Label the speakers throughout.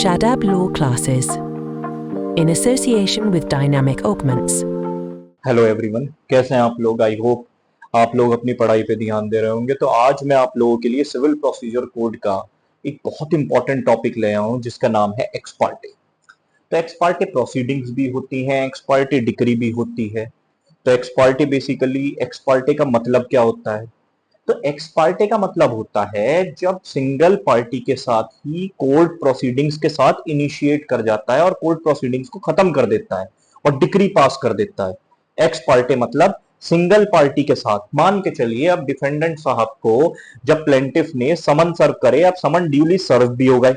Speaker 1: Shadab Law Classes in association with Dynamic Augments.
Speaker 2: Hello everyone, कैसे हैं आप लोग? आई होप आप लोग अपनी पढ़ाई पे ध्यान दे रहे होंगे। तो आज मैं आप लोगों के लिए सिविल प्रोसीजर कोड का एक बहुत इंपॉर्टेंट टॉपिक ले आया हूं जिसका नाम है एक्स पार्टे। तो एक्स पार्टे प्रोसीडिंग्स भी होती हैं, एक्स पार्टे डिक्री भी होती है। तो x Partey basically x Partey का मतलब क्या होता है? तो एक्स पार्टे का मतलब होता है जब सिंगल पार्टी के साथ ही कोर्ट प्रोसीडिंग्स के साथ इनिशिएट कर जाता है और कोर्ट प्रोसीडिंग्स को खत्म कर देता है और डिक्री पास कर देता है। एक्स पार्टे मतलब सिंगल पार्टी के साथ। मान के चलिए अब डिफेंडेंट साहब को जब प्लेंटिफ ने समन सर्व करे, अब समन ड्यूली सर्व भी हो गए,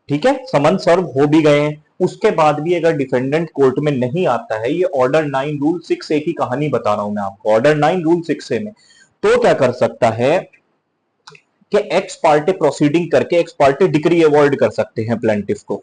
Speaker 2: ठीक है, समन सर्व हो भी गए हैं, उसके बाद भी अगर डिफेंडेंट कोर्ट में नहीं आता है, ये ऑर्डर 9 रूल 6A की कहानी बता रहा हूं मैं आपको, ऑर्डर 9 रूल 6A में, तो क्या कर सकता है कि एक्स पार्टे प्रोसीडिंग करके एक्स पार्टे डिक्री अवॉइड कर सकते हैं प्लेंटिफ को।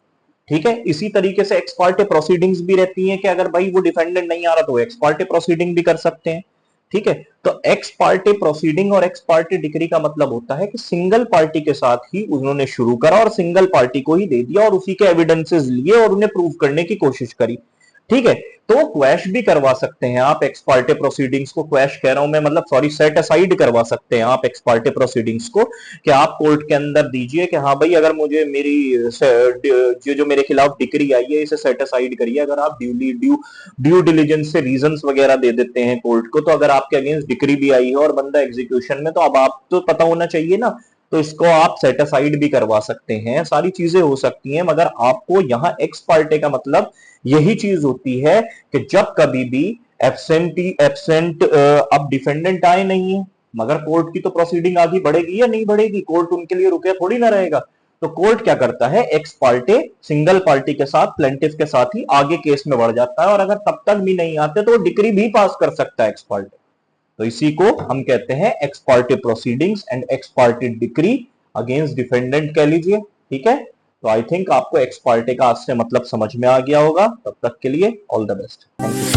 Speaker 2: ठीक है, इसी तरीके से एक्स पार्टे प्रोसीडिंग्स भी रहती हैं कि अगर भाई वो डिफेंडेंट नहीं आ रहा तो एक्स पार्टे प्रोसीडिंग भी कर सकते हैं। ठीक है, तो एक्स पार्टे प्रोसीडिंग और एक्स पार्टे डिक्री का मतलब होता है कि सिंगल पार्टी के साथ ही उन्होंने शुरू करा और सिंगल पार्टी को ही दे दिया और उसी के एविडेंसेस लिए और उन्हें प्रूव करने की कोशिश करी। ठीक है, तो क्वैश भी करवा सकते हैं आप एक्स पार्टे प्रोसीडिंग्स को। क्वैश कह रहा हूं मैं, मतलब सॉरी, सेट असाइड करवा सकते हैं आप एक्स पार्टे प्रोसीडिंग्स को कि आप कोर्ट के अंदर दीजिए कि हाँ भाई, अगर मुझे मेरी जो मेरे खिलाफ डिक्री आई है इसे सेट असाइड करिए। अगर आप ड्यू डिलीजेंस से रीजंस वगैरह दे देते हैं कोर्ट को, तो अगर आपके अगेंस्ट डिक्री भी आई है और बंदा एग्जीक्यूशन में, तो अब आप तो पता होना चाहिए ना, तो इसको आप सेट असाइड भी करवा सकते हैं। सारी चीजें हो सकती हैं, मगर आपको यहां एक्स पार्टे का मतलब यही चीज होती है कि जब कभी भी एब्सेंट अब डिफेंडेंट आए नहीं है, मगर कोर्ट की तो प्रोसीडिंग आगे बढ़ेगी या नहीं बढ़ेगी, कोर्ट उनके लिए रुके थोड़ी ना रहेगा। तो कोर्ट क्या करता है, एक्स पार्टे सिंगल पार्टी के साथ प्लेंटिफ के साथ ही आगे केस में बढ़ जाता है और अगर तब तक भी नहीं आते तो डिक्री भी पास कर सकता है एक्स पार्टे। तो इसी को हम कहते हैं x Partey proceedings and x Partey decree against defendant कह लीजिए। ठीक है, तो आई थिंक आपको एक्स पार्टे का आज से मतलब समझ में आ गया होगा। तब तक के लिए all the best, thank you.